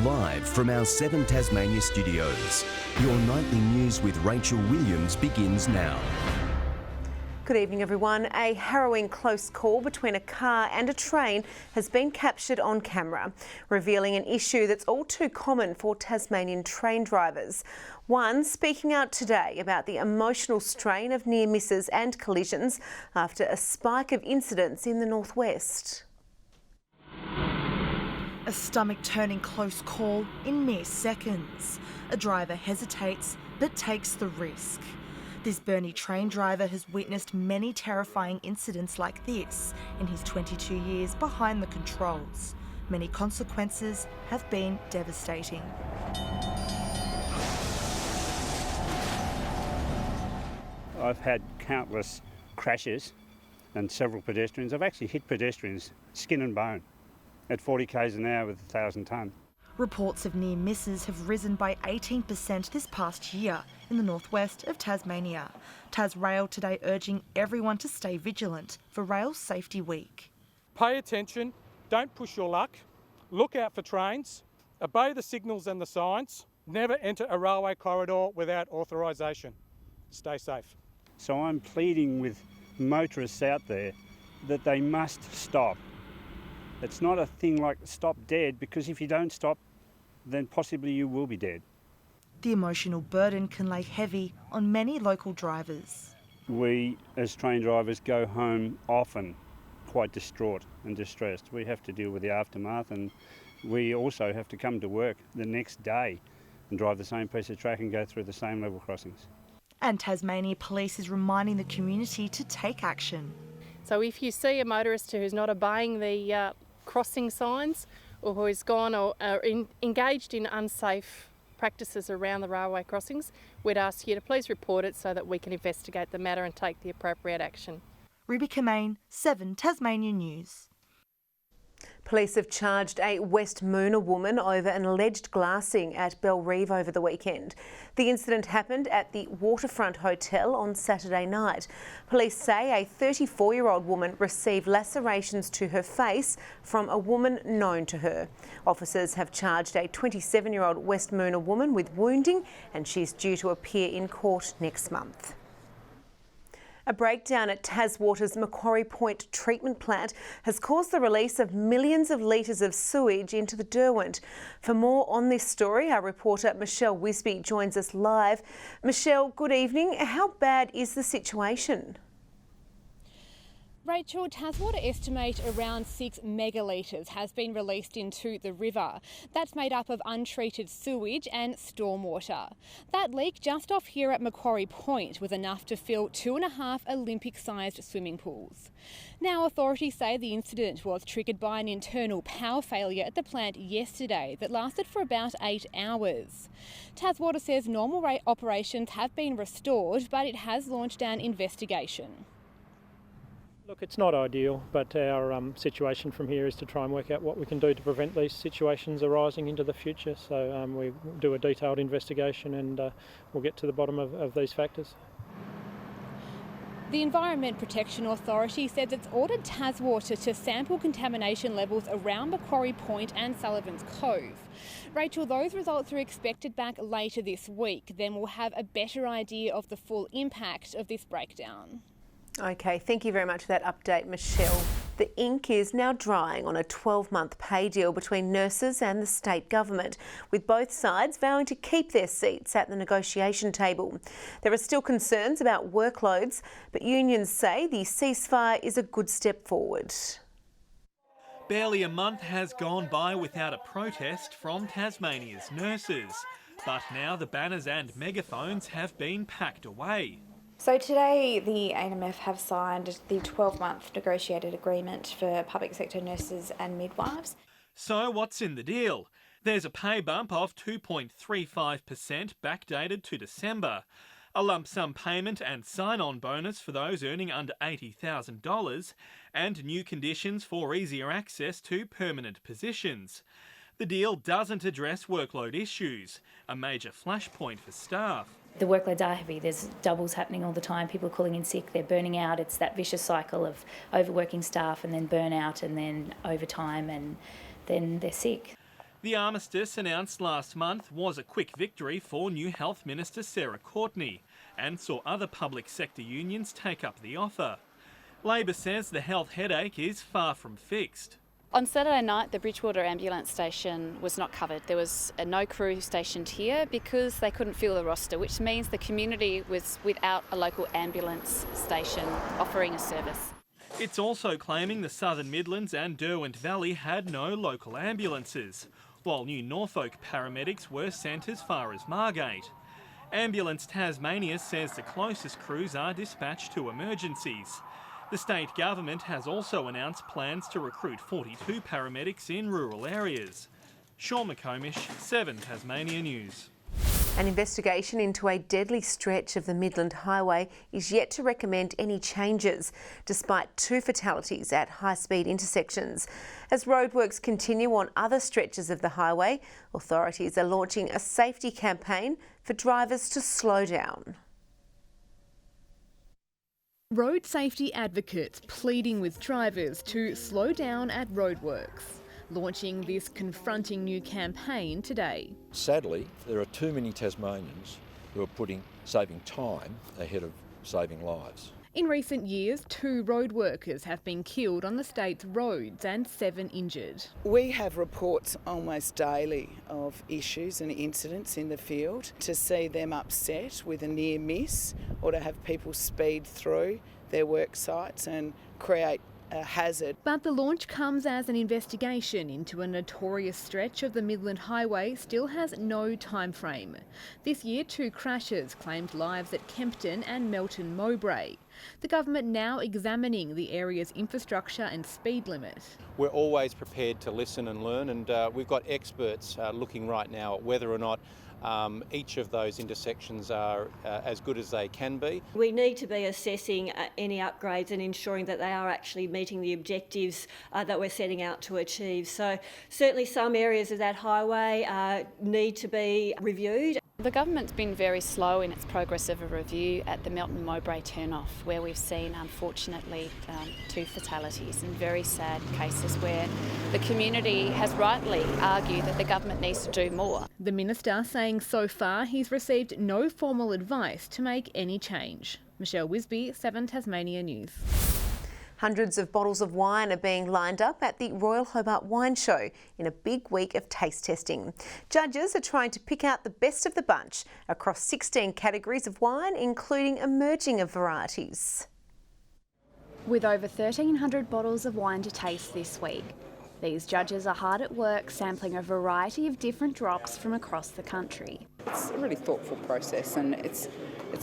Live from our 7 Tasmania studios, your nightly news with Rachel Williams begins now. Good evening, everyone. A harrowing close call between a car and a train has been captured on camera, revealing an issue that's all too common for Tasmanian train drivers. One speaking out today about the emotional strain of near misses and collisions after a spike of incidents in the northwest. A stomach-turning close call in mere seconds. A driver hesitates but takes the risk. This Burnie train driver has witnessed many terrifying incidents like this in his 22 years behind the controls. Many consequences have been devastating. I've had countless crashes and several pedestrians. I've actually hit pedestrians skin and bone at 40 k's an hour with 1,000 tonne. Reports of near misses have risen by 18% this past year in the northwest of Tasmania. Tasrail today urging everyone to stay vigilant for Rail Safety Week. Pay attention, don't push your luck, look out for trains, obey the signals and the signs, never enter a railway corridor without authorisation. Stay safe. So I'm pleading with motorists out there that they must stop. It's not a thing like stop dead, because if you don't stop, then possibly you will be dead. The emotional burden can lay heavy on many local drivers. We, as train drivers, go home often quite distraught and distressed. We have to deal with the aftermath, and we also have to come to work the next day and drive the same piece of track and go through the same level crossings. And Tasmania Police is reminding the community to take action. So if you see a motorist who's not obeying the crossing signs, or who has gone or engaged in unsafe practices around the railway crossings, we'd ask you to please report it so that we can investigate the matter and take the appropriate action. Ruby Kamain, 7 Tasmania News. Police have charged a West Moona woman over an alleged glassing at Bellerive over the weekend. The incident happened at the Waterfront Hotel on Saturday night. Police say a 34-year-old woman received lacerations to her face from a woman known to her. Officers have charged a 27-year-old West Moona woman with wounding, and she's due to appear in court next month. A breakdown at Taswater's Macquarie Point treatment plant has caused the release of millions of litres of sewage into the Derwent. For more on this story, our reporter Michelle Wisby joins us live. Michelle, good evening. How bad is the situation? Rachel, Taswater estimate around 6 megalitres has been released into the river. That's made up of untreated sewage and stormwater. That leak just off here at Macquarie Point was enough to fill 2.5 Olympic-sized swimming pools. Now, authorities say the incident was triggered by an internal power failure at the plant yesterday that lasted for about 8 hours. Taswater says normal rate operations have been restored, but it has launched an investigation. Look, it's not ideal, but our situation from here is to try and work out what we can do to prevent these situations arising into the future. So we do a detailed investigation, and we'll get to the bottom of these factors. The Environment Protection Authority says it's ordered Taswater to sample contamination levels around Macquarie Point and Sullivan's Cove. Rachel, those results are expected back later this week. Then we'll have a better idea of the full impact of this breakdown. OK, thank you very much for that update, Michelle. The ink is now drying on a 12-month pay deal between nurses and the state government, with both sides vowing to keep their seats at the negotiation table. There are still concerns about workloads, but unions say the ceasefire is a good step forward. Barely a month has gone by without a protest from Tasmania's nurses, but now the banners and megaphones have been packed away. So today the ANMF have signed the 12-month negotiated agreement for public sector nurses and midwives. So what's in the deal? There's a pay bump of 2.35% backdated to December, a lump sum payment and sign-on bonus for those earning under $80,000, and new conditions for easier access to permanent positions. The deal doesn't address workload issues, a major flashpoint for staff. The workloads are heavy. There's doubles happening all the time. People are calling in sick, they're burning out. It's that vicious cycle of overworking staff and then burnout and then overtime and then they're sick. The armistice announced last month was a quick victory for new Health Minister Sarah Courtenay and saw other public sector unions take up the offer. Labor says the health headache is far from fixed. On Saturday night, the Bridgewater ambulance station was not covered. There was no crew stationed here because they couldn't fill the roster, which means the community was without a local ambulance station offering a service. It's also claiming the Southern Midlands and Derwent Valley had no local ambulances, while new Norfolk paramedics were sent as far as Margate. Ambulance Tasmania says the closest crews are dispatched to emergencies. The state government has also announced plans to recruit 42 paramedics in rural areas. Sean McComish, 7 Tasmania News. An investigation into a deadly stretch of the Midland Highway is yet to recommend any changes, despite 2 fatalities at high-speed intersections. As roadworks continue on other stretches of the highway, authorities are launching a safety campaign for drivers to slow down. Road safety advocates pleading with drivers to slow down at roadworks, launching this confronting new campaign today. Sadly, there are too many Tasmanians who are putting saving time ahead of saving lives. In recent years, 2 road workers have been killed on the state's roads and 7 injured. We have reports almost daily of issues and incidents in the field. To see them upset with a near miss or to have people speed through their work sites and create a hazard. But the launch comes as an investigation into a notorious stretch of the Midland Highway still has no time frame. This year, 2 crashes claimed lives at Kempton and Melton Mowbray. The government now examining the area's infrastructure and speed limit. We're always prepared to listen and learn, and we've got experts looking right now at whether or not each of those intersections are as good as they can be. We need to be assessing any upgrades and ensuring that they are actually meeting the objectives that we're setting out to achieve. So certainly some areas of that highway need to be reviewed. The government's been very slow in its progress of a review at the Melton Mowbray turnoff, where we've seen, unfortunately, 2 fatalities and very sad cases where the community has rightly argued that the government needs to do more. The minister saying so far he's received no formal advice to make any change. Michelle Wisby, 7 Tasmania News. Hundreds of bottles of wine are being lined up at the Royal Hobart Wine Show in a big week of taste testing. Judges are trying to pick out the best of the bunch across 16 categories of wine, including emerging varieties. With over 1,300 bottles of wine to taste this week, these judges are hard at work sampling a variety of different drops from across the country. It's a really thoughtful process, and it's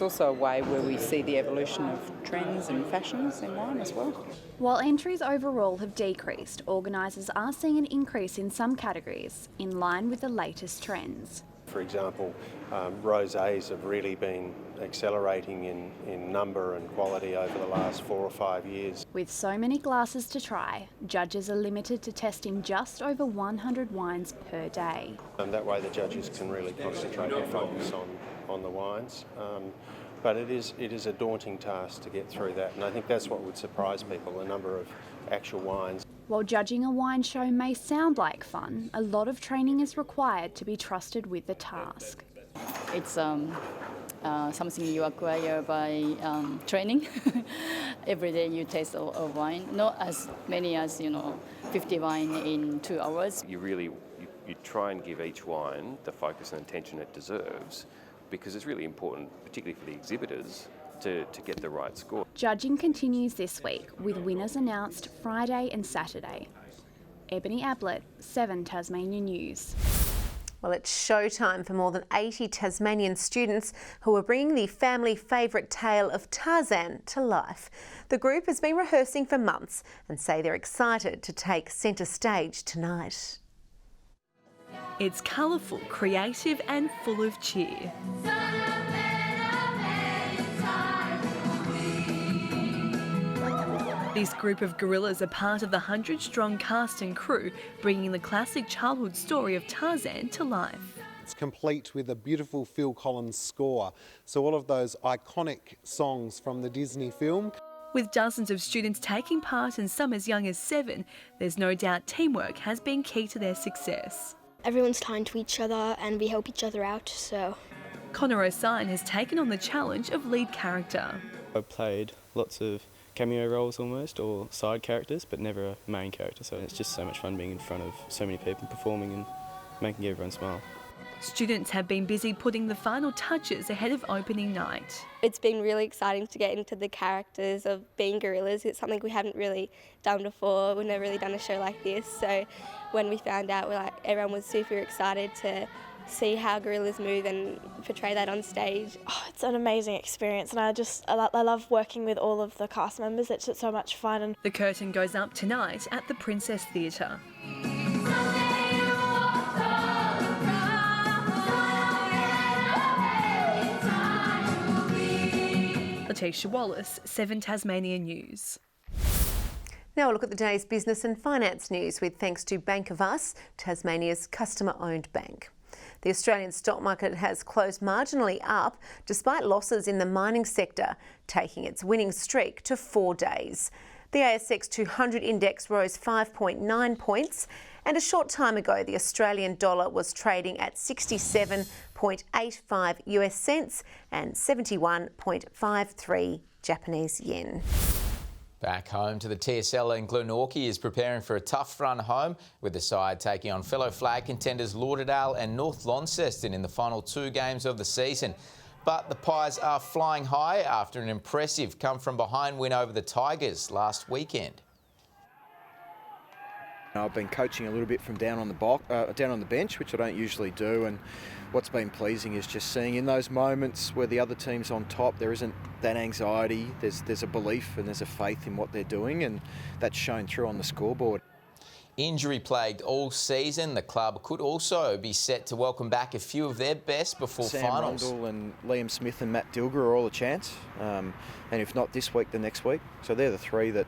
also a way where we see the evolution of trends and fashions in wine as well. While entries overall have decreased, organisers are seeing an increase in some categories, in line with the latest trends. For example, rosés have really been accelerating in number and quality over the last 4 or 5 years. With so many glasses to try, judges are limited to testing just over 100 wines per day. And that way the judges can really concentrate and focus on the wines. But it is a daunting task to get through that, and I think that's what would surprise people, the number of actual wines. While judging a wine show may sound like fun, a lot of training is required to be trusted with the task. It's something you acquire by training. Every day you taste a wine, not as many as 50 wine in 2 hours. You try and give each wine the focus and attention it deserves, because it's really important, particularly for the exhibitors, to get the right score. Judging continues this week, with winners announced Friday and Saturday. Ebony Ablett, 7 Tasmania News. Well, it's showtime for more than 80 Tasmanian students who are bringing the family favourite tale of Tarzan to life. The group has been rehearsing for months and say they're excited to take centre stage tonight. It's colourful, creative and full of cheer. This group of gorillas are part of the 100-strong cast and crew, bringing the classic childhood story of Tarzan to life. It's complete with a beautiful Phil Collins score, so all of those iconic songs from the Disney film. With dozens of students taking part and some as young as 7, there's no doubt teamwork has been key to their success. Everyone's kind to each other and we help each other out, so. Connor O'Sine has taken on the challenge of lead character. I've played lots of cameo roles almost, or side characters, but never a main character, so it's just so much fun being in front of so many people performing and making everyone smile. Students have been busy putting the final touches ahead of opening night. It's been really exciting to get into the characters of being gorillas. It's something we haven't really done before. We've never really done a show like this, so when we found out, everyone was super excited to see how gorillas move and portray that on stage. Oh, it's an amazing experience, and I love working with all of the cast members. It's just so much fun. And the curtain goes up tonight at the Princess Theatre. Letitia Wallace, 7 Tasmania News. Now a look at the day's business and finance news with thanks to Bank of Us, Tasmania's customer-owned bank. The Australian stock market has closed marginally up despite losses in the mining sector, taking its winning streak to 4 days. The ASX 200 index rose 5.9 points, and a short time ago the Australian dollar was trading at 67.85 US cents and 71.53 Japanese yen. Back home to the TSL, and Glenorchy is preparing for a tough run home, with the side taking on fellow flag contenders Lauderdale and North Launceston in the final 2 games of the season. But the Pies are flying high after an impressive come-from-behind win over the Tigers last weekend. I've been coaching a little bit from down on the bench, which I don't usually do, and what's been pleasing is just seeing in those moments where the other team's on top, there isn't that anxiety, there's a belief and there's a faith in what they're doing, and that's shown through on the scoreboard. Injury-plagued all season, the club could also be set to welcome back a few of their best before finals. Sam Rundle and Liam Smith and Matt Dilger are all a chance, and if not this week, the next week. So they're the 3 that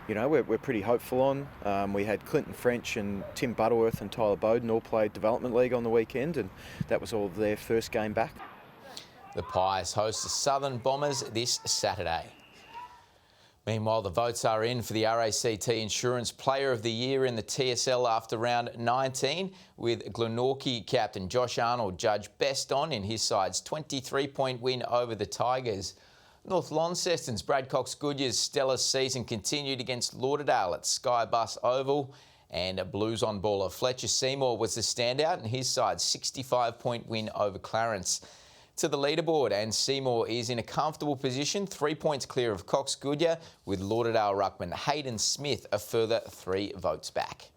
we're pretty hopeful on. We had Clinton French and Tim Butterworth and Tyler Bowden all played Development League on the weekend, and that was all of their first game back. The Pies host the Southern Bombers this Saturday. Meanwhile, the votes are in for the RACT Insurance Player of the Year in the TSL after round 19, with Glenorchy captain Josh Arnold judged best on in his side's 23-point win over the Tigers. North Launceston's Brad Cox-Goodyear's stellar season continued against Lauderdale at Skybus Oval, and Blues on baller Fletcher Seymour was the standout in his side's 65-point win over Clarence. To the leaderboard, and Seymour is in a comfortable position, 3 points clear of Cox-Goodyear, with Lauderdale ruckman Hayden Smith a further 3 votes back.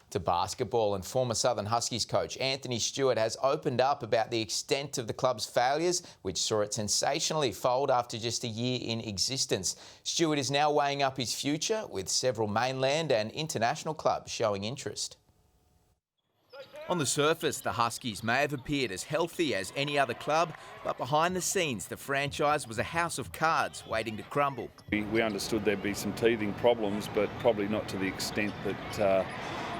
To basketball, and former Southern Huskies coach Anthony Stewart has opened up about the extent of the club's failures, which saw it sensationally fold after just a year in existence. Stewart is now weighing up his future, with several mainland and international clubs showing interest. On the surface, the Huskies may have appeared as healthy as any other club, but behind the scenes, the franchise was a house of cards waiting to crumble. We understood there'd be some teething problems, but probably not to the extent that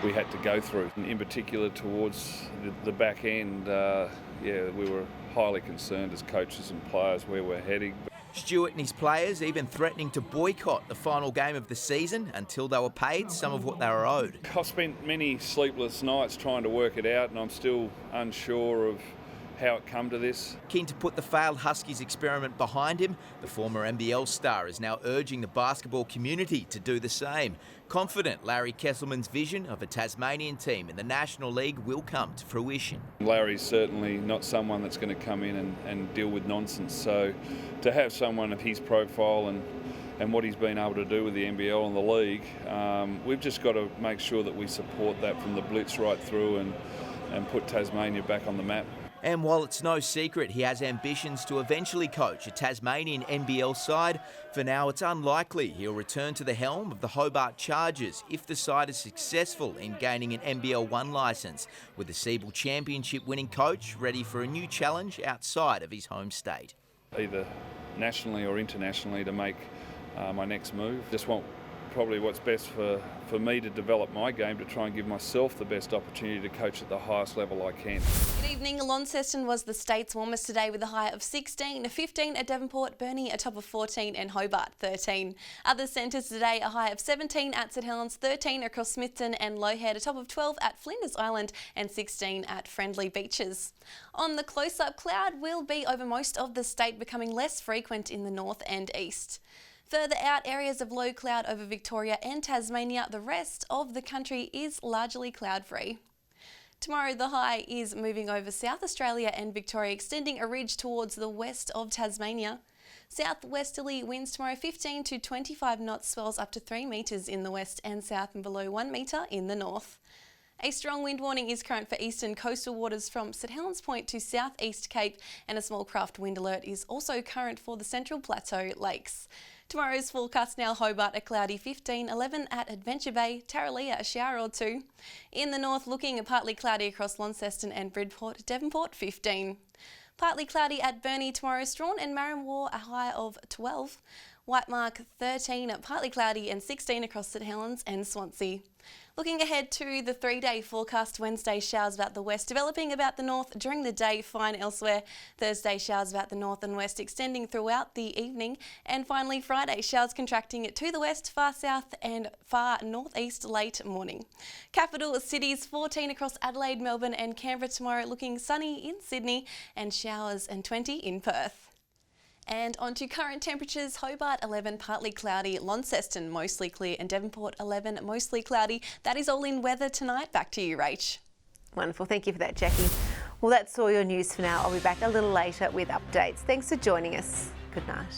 we had to go through. In particular, towards the back end, we were highly concerned as coaches and players where we're heading. Stewart and his players even threatening to boycott the final game of the season until they were paid some of what they were owed. I've spent many sleepless nights trying to work it out, and I'm still unsure of how it come to this. Keen to put the failed Huskies experiment behind him, the former NBL star is now urging the basketball community to do the same. Confident Larry Kesselman's vision of a Tasmanian team in the National League will come to fruition. Larry's certainly not someone that's going to come in and deal with nonsense, so to have someone of his profile and what he's been able to do with the NBL and the league, we've just got to make sure that we support that from the blitz right through and put Tasmania back on the map. And while it's no secret he has ambitions to eventually coach a Tasmanian NBL side, for now it's unlikely he'll return to the helm of the Hobart Chargers if the side is successful in gaining an NBL 1 licence, with the Siebel Championship winning coach ready for a new challenge outside of his home state. Either nationally or internationally to make my next move. Just want probably what's best for me to develop my game, to try and give myself the best opportunity to coach at the highest level I can. Good evening. Launceston was the state's warmest today with a high of 16, 15 at Devonport, Burnie a top of 14 and Hobart 13. Other centres today a high of 17 at St Helens, 13 across Smithton and Lowhead, a top of 12 at Flinders Island and 16 at Friendly Beaches. On the close-up, cloud will be over most of the state, becoming less frequent in the north and east. Further out, areas of low cloud over Victoria and Tasmania. The rest of the country is largely cloud-free. Tomorrow, the high is moving over South Australia and Victoria, extending a ridge towards the west of Tasmania. Southwesterly winds tomorrow 15 to 25 knots, swells up to 3 metres in the west and south and below 1 metre in the north. A strong wind warning is current for eastern coastal waters from St Helens Point to South East Cape, and a small craft wind alert is also current for the Central Plateau Lakes. Tomorrow's forecast now: Hobart a cloudy 15, 11 at Adventure Bay, Tarraleah a shower or 2. In the north, looking partly cloudy across Launceston and Bridport, Devonport 15. Partly cloudy at Burnie tomorrow, Strawn and Marramore a high of 12. Whitemark 13, partly cloudy and 16 across St Helens and Swansea. Looking ahead to the 3-day forecast: Wednesday, showers about the west, developing about the north during the day, fine elsewhere. Thursday, showers about the north and west, extending throughout the evening. And finally, Friday, showers contracting to the west, far south and far northeast late morning. Capital cities: 14 across Adelaide, Melbourne and Canberra tomorrow, looking sunny in Sydney and showers and 20 in Perth. And on to current temperatures: Hobart 11, partly cloudy, Launceston mostly clear and Devonport 11, mostly cloudy. That is all in weather tonight. Back to you, Rach. Wonderful. Thank you for that, Jackie. Well, that's all your news for now. I'll be back a little later with updates. Thanks for joining us. Good night.